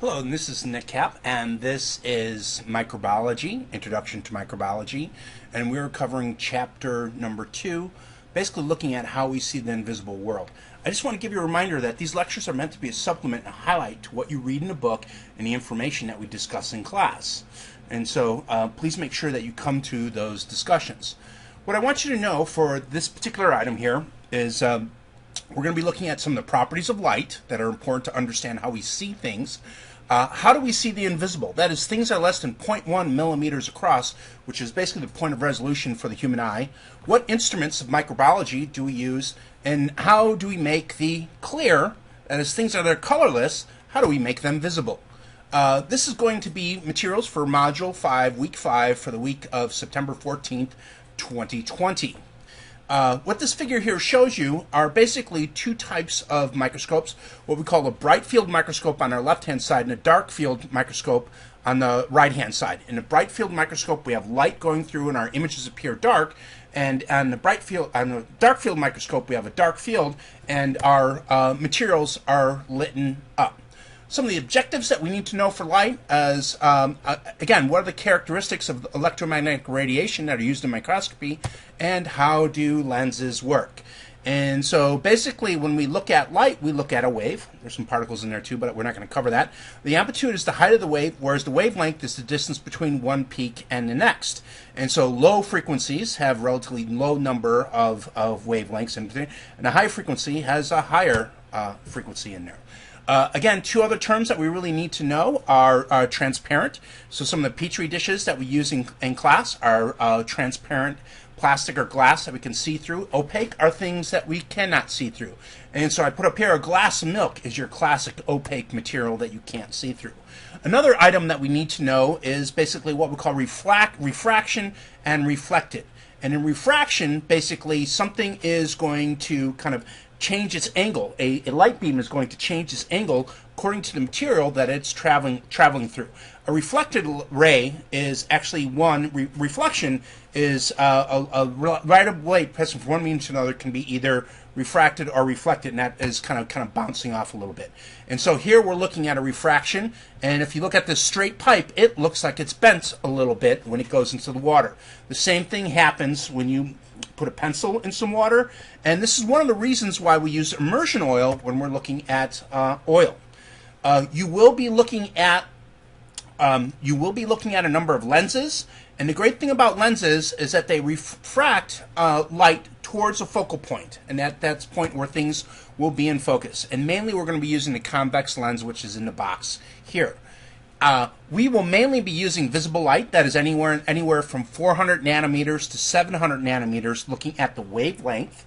Hello, and this is Nick Cap, and this is Microbiology, Introduction to Microbiology, and we're covering chapter number 2, basically looking at how we see the invisible world. I just want to give you a reminder that these lectures are meant to be a supplement and a highlight to what you read in a book and the information that we discuss in class. And so please make sure that you come to those discussions. What I want you to know for this particular item here is we're going to be looking at some of the properties of light that are important to understand how we see things. How do we see the invisible? That is, things that are less than 0.1 millimeters across, which is basically the point of resolution for the human eye. What instruments of microbiology do we use, and how do we make the clear, that is, things that are colorless, how do we make them visible? This is going to be materials for Module 5, Week 5, for the week of September 14th, 2020. What this figure here shows you are basically two types of microscopes, what we call a bright field microscope on our left-hand side and a dark field microscope on the right-hand side. In a bright field microscope, we have light going through and our images appear dark, and on the dark field microscope, we have a dark field and our materials are lit up. Some of the objectives that we need to know for light is, again, what are the characteristics of electromagnetic radiation that are used in microscopy, and how do lenses work? And so basically when we look at light, we look at a wave. There's some particles in there too, but we're not going to cover that. The amplitude is the height of the wave, whereas the wavelength is the distance between one peak and the next. And so low frequencies have relatively low number of wavelengths, and a high frequency has a higher frequency in there. Again, two other terms that we really need to know are transparent. So some of the Petri dishes that we use in class are transparent plastic or glass that we can see through. Opaque are things that we cannot see through. And so I put up here a glass of milk is your classic opaque material that you can't see through. Another item that we need to know is basically what we call refraction and reflected. And in refraction, basically something is going to kind of change its angle. A light beam is going to change its angle according to the material that it's traveling through. A reflected ray is actually reflection is a right of light passing from one medium to another can be either refracted or reflected, and that is kind of bouncing off a little bit. And so here we're looking at a refraction, and if you look at this straight pipe, it looks like it's bent a little bit when it goes into the water. The same thing happens when you put a pencil in some water, and this is one of the reasons why we use immersion oil when we're looking at oil. You will be looking at a number of lenses, and the great thing about lenses is that they refract light towards a focal point, and that's the point where things will be in focus. And mainly we're going to be using the convex lens, which is in the box here. We will mainly be using visible light, that is anywhere from 400 nanometers to 700 nanometers, looking at the wavelength,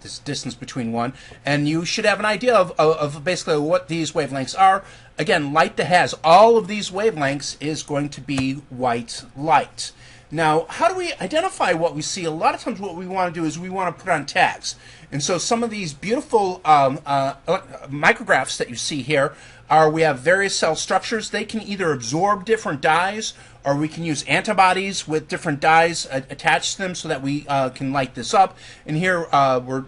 this distance between one, and you should have an idea of basically what these wavelengths are. Again, light that has all of these wavelengths is going to be white light. Now, how do we identify what we see? A lot of times what we want to do is we want to put on tags. And so some of these beautiful micrographs that you see here we have various cell structures. They can either absorb different dyes, or we can use antibodies with different dyes attached to them so that we can light this up. And here we're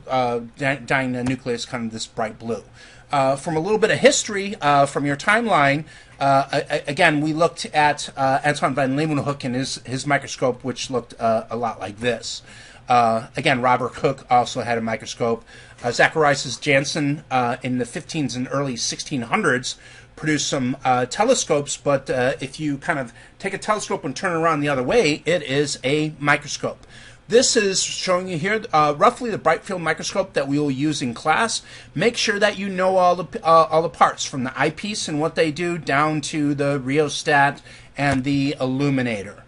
dyeing the nucleus kind of this bright blue. From a little bit of history from your timeline, again, we looked at Anton van Leeuwenhoek and his microscope, which looked a lot like this. Again, Robert Hooke also had a microscope. Zacharias Janssen in the 15s and early 1600s produced some telescopes, but if you kind of take a telescope and turn it around the other way, it is a microscope. This is showing you here roughly the bright field microscope that we will use in class. Make sure that you know all the parts, from the eyepiece and what they do down to the rheostat and the illuminator.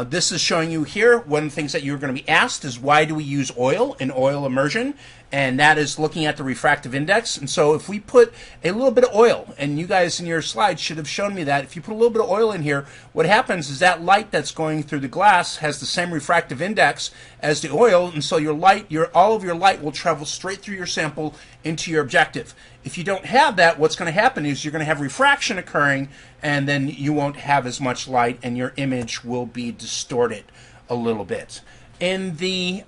This is showing you here, one of the things that you're going to be asked is why do we use oil in oil immersion? And that is looking at the refractive index. And so if we put a little bit of oil, and you guys in your slides should have shown me that, if you put a little bit of oil in here, what happens is that light that's going through the glass has the same refractive index as the oil, and so all of your light will travel straight through your sample into your objective. If you don't have that, what's going to happen is you're going to have refraction occurring, and then you won't have as much light, and your image will be distorted a little bit. In the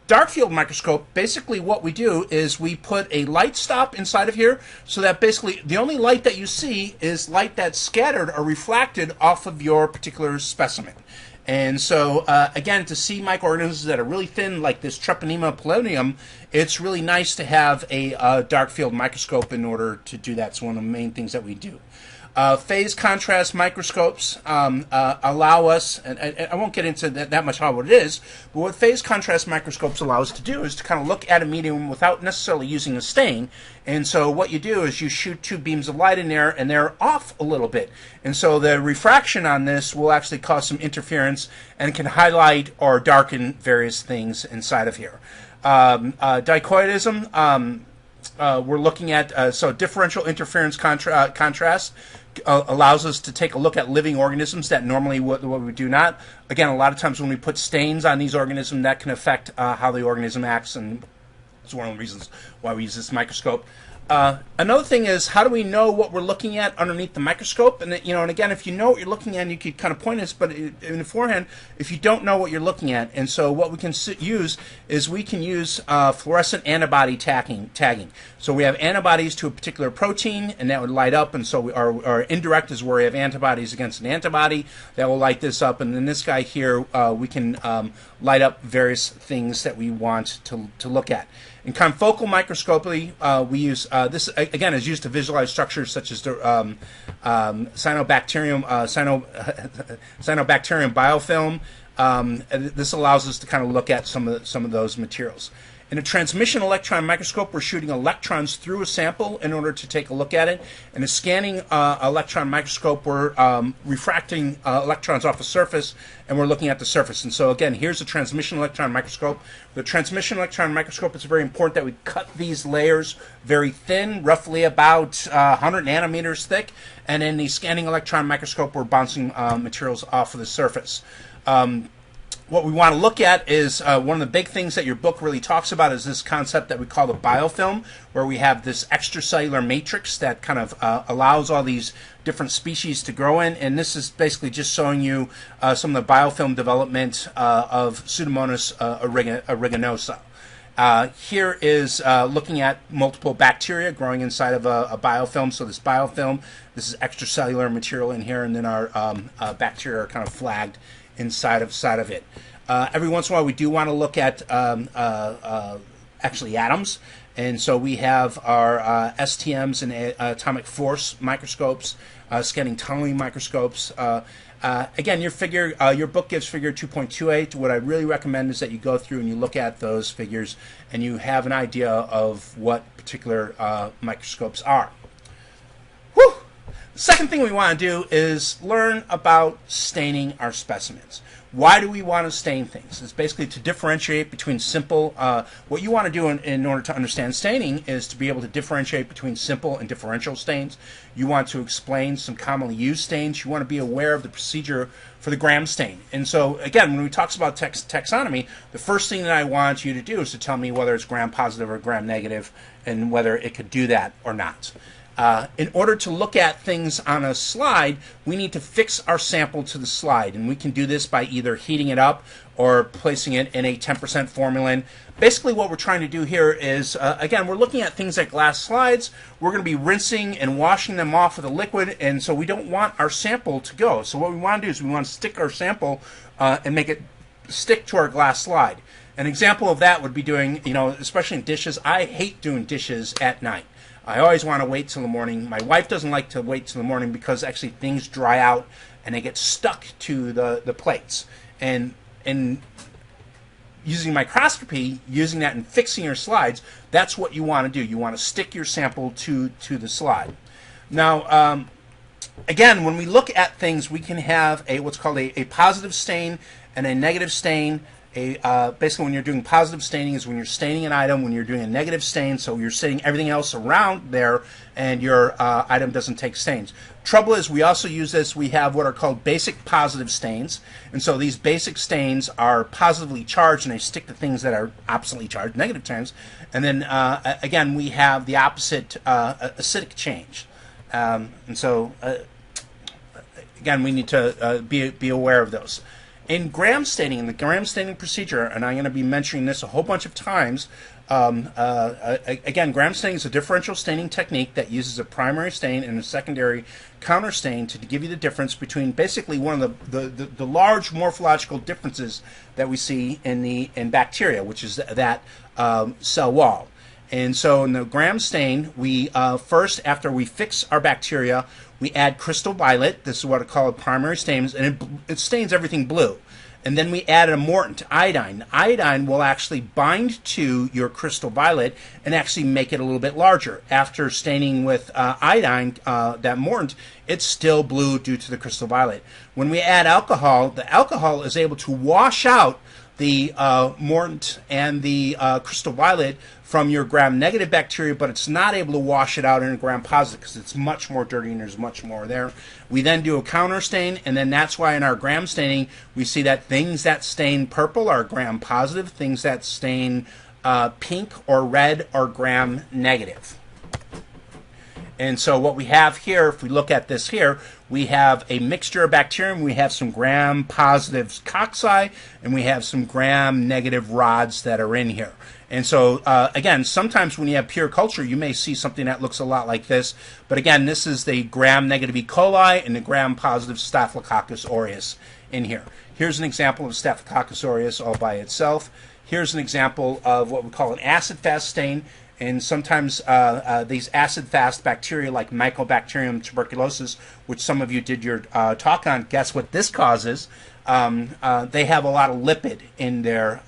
dark field microscope, basically what we do is we put a light stop inside of here so that basically the only light that you see is light that's scattered or refracted off of your particular specimen. And so, again, to see microorganisms that are really thin, like this Treponema polonium, it's really nice to have a dark field microscope in order to do that. It's one of the main things that we do. Phase contrast microscopes allow us, and I won't get into that much how it is, but what phase contrast microscopes allow us to do is to kind of look at a medium without necessarily using a stain. And so what you do is you shoot two beams of light in there, and they're off a little bit. And so the refraction on this will actually cause some interference and can highlight or darken various things inside of here. Dichoidism, we're looking at, so differential interference contrast allows us to take a look at living organisms that normally what we do not. Again, a lot of times when we put stains on these organisms, that can affect how the organism acts, and it's one of the reasons why we use this microscope. Another thing is, how do we know what we're looking at underneath the microscope? And and again, if you know what you're looking at, you could kind of point us. But in beforehand, if you don't know what you're looking at, and so what we can use is we can use fluorescent antibody tagging. So we have antibodies to a particular protein, and that would light up. And so our indirect is where we have antibodies against an antibody that will light this up. And then this guy here, we can light up various things that we want to look at. In confocal microscopy, we use this again is used to visualize structures such as the cyanobacterium biofilm. This allows us to kind of look at some of those materials. In a transmission electron microscope, we're shooting electrons through a sample in order to take a look at it. In a scanning electron microscope, we're refracting electrons off a surface, and we're looking at the surface. And so again, here's a transmission electron microscope. The transmission electron microscope, it's very important that we cut these layers very thin, roughly about 100 nanometers thick. And in the scanning electron microscope, we're bouncing materials off of the surface. What we want to look at is one of the big things that your book really talks about is this concept that we call the biofilm, where we have this extracellular matrix that kind of allows all these different species to grow in. And this is basically just showing you some of the biofilm development of Pseudomonas aeruginosa. Here is looking at multiple bacteria growing inside of a biofilm. So this biofilm, this is extracellular material in here, and then our bacteria are kind of flagged inside of it. Every once in a while, we do want to look at actually atoms, and so we have our STMs and atomic force microscopes, scanning tunneling microscopes. Again, your book gives figure 2.28. What I really recommend is that you go through and you look at those figures, and you have an idea of what particular microscopes are. Whew! The second thing we want to do is learn about staining our specimens. Why do we want to stain things? It's basically to differentiate between simple, what you want to do in order to understand staining is to be able to differentiate between simple and differential stains. You want to explain some commonly used stains. You want to be aware of the procedure for the gram stain. And so, again, when we talk about taxonomy, the first thing that I want you to do is to tell me whether it's gram positive or gram negative and whether it could do that or not. In order to look at things on a slide, we need to fix our sample to the slide, and we can do this by either heating it up or placing it in a 10% formalin. Basically what we're trying to do here is, again, we're looking at things like glass slides. We're going to be rinsing and washing them off with a liquid, and so we don't want our sample to go. So what we want to do is we want to stick our sample and make it stick to our glass slide. An example of that would be doing, especially in dishes. I hate doing dishes at night. I always want to wait till the morning. My wife doesn't like to wait till the morning because actually things dry out and they get stuck to the plates. And using microscopy, using that and fixing your slides, that's what you want to do. You want to stick your sample to the slide. Now, again, when we look at things, we can have what's called a positive stain and a negative stain. Basically, when you're doing positive staining is when you're staining an item. When you're doing a negative stain, so you're staining everything else around there, and your item doesn't take stains. Trouble is, we also use this. We have what are called basic positive stains, and so these basic stains are positively charged, and they stick to things that are oppositely charged, negative terms. And then again, we have the opposite acidic change, and so again, we need to be aware of those. In gram staining, in the gram staining procedure, and I'm going to be mentioning this a whole bunch of times, again, gram staining is a differential staining technique that uses a primary stain and a secondary counter stain to give you the difference between basically one of the large morphological differences that we see in bacteria, which is that cell wall. And so in the gram stain, we first, after we fix our bacteria, we add crystal violet. This is what I call a primary stain, and it stains everything blue. And then we add a mordant, iodine. Iodine will actually bind to your crystal violet and actually make it a little bit larger. After staining with iodine, that mordant, it's still blue due to the crystal violet. When we add alcohol, the alcohol is able to wash out the mordant and the crystal violet from your gram-negative bacteria, but it's not able to wash it out in a gram-positive because it's much more dirty and there's much more there. We then do a counter stain, and then that's why in our gram staining we see that things that stain purple are gram-positive, things that stain pink or red are gram-negative. And so what we have here, if we look at this here, we have a mixture of bacterium. We have some gram-positive cocci, and we have some gram-negative rods that are in here. And so, again, sometimes when you have pure culture, you may see something that looks a lot like this. But again, this is the gram-negative E. coli and the gram-positive Staphylococcus aureus in here. Here's an example of Staphylococcus aureus all by itself. Here's an example of what we call an acid-fast stain. And sometimes these acid-fast bacteria like Mycobacterium tuberculosis, which some of you did your talk on, guess what this causes? They have a lot of lipid in their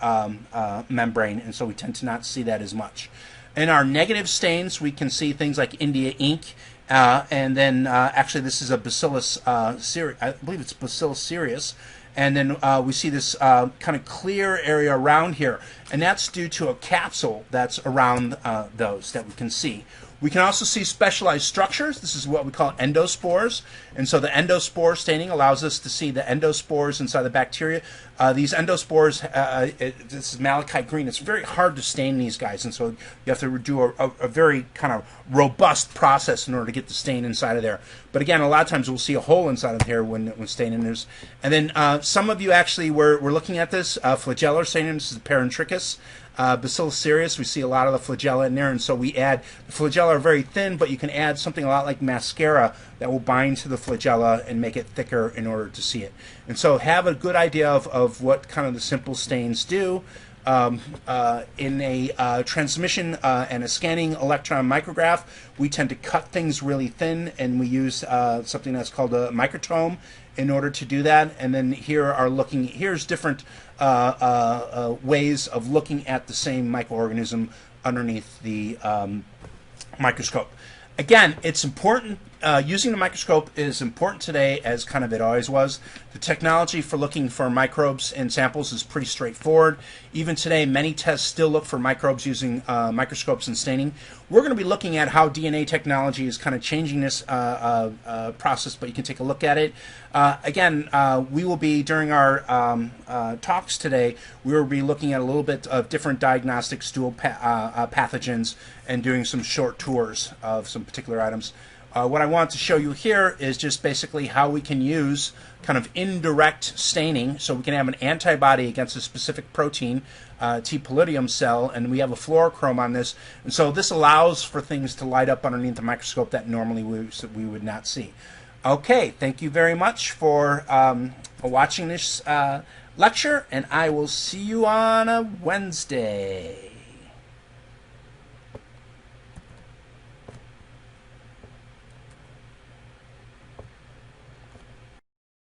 membrane, and so we tend to not see that as much. In our negative stains, we can see things like India ink, and then actually this is a Bacillus cereus, I believe it's Bacillus cereus. And then we see this kind of clear area around here, and that's due to a capsule that's around those that we can see. We can also see specialized structures. This is what we call endospores. And so the endospore staining allows us to see the endospores inside the bacteria. These endospores, this is malachite green. It's very hard to stain these guys. And so you have to do a very kind of robust process in order to get the stain inside of there. But again, a lot of times we'll see a hole inside of here when staining. And then some of you actually were looking at this flagellar staining. This is Parentrichus. Bacillus cereus, we see a lot of the flagella in there, and so we add, the flagella are very thin, but you can add something a lot like mascara that will bind to the flagella and make it thicker in order to see it. And so have a good idea of what kind of the simple stains do. In a transmission and a scanning electron micrograph, we tend to cut things really thin, and we use something that's called a microtome in order to do that. And then here's different ways of looking at the same microorganism underneath the microscope. Again, it's important. Using the microscope is important today as kind of it always was. The technology for looking for microbes in samples is pretty straightforward. Even today, many tests still look for microbes using microscopes and staining. We're going to be looking at how DNA technology is kind of changing this process, but you can take a look at it. Again, we will be, during our talks today, we will be looking at a little bit of different diagnostic stool pathogens and doing some short tours of some particular items. What I want to show you here is just basically how we can use kind of indirect staining, so we can have an antibody against a specific protein, T. pallidum cell, and we have a fluorochrome on this, and so this allows for things to light up underneath the microscope that normally we would not see. Okay, thank you very much for watching this lecture, and I will see you on a Wednesday.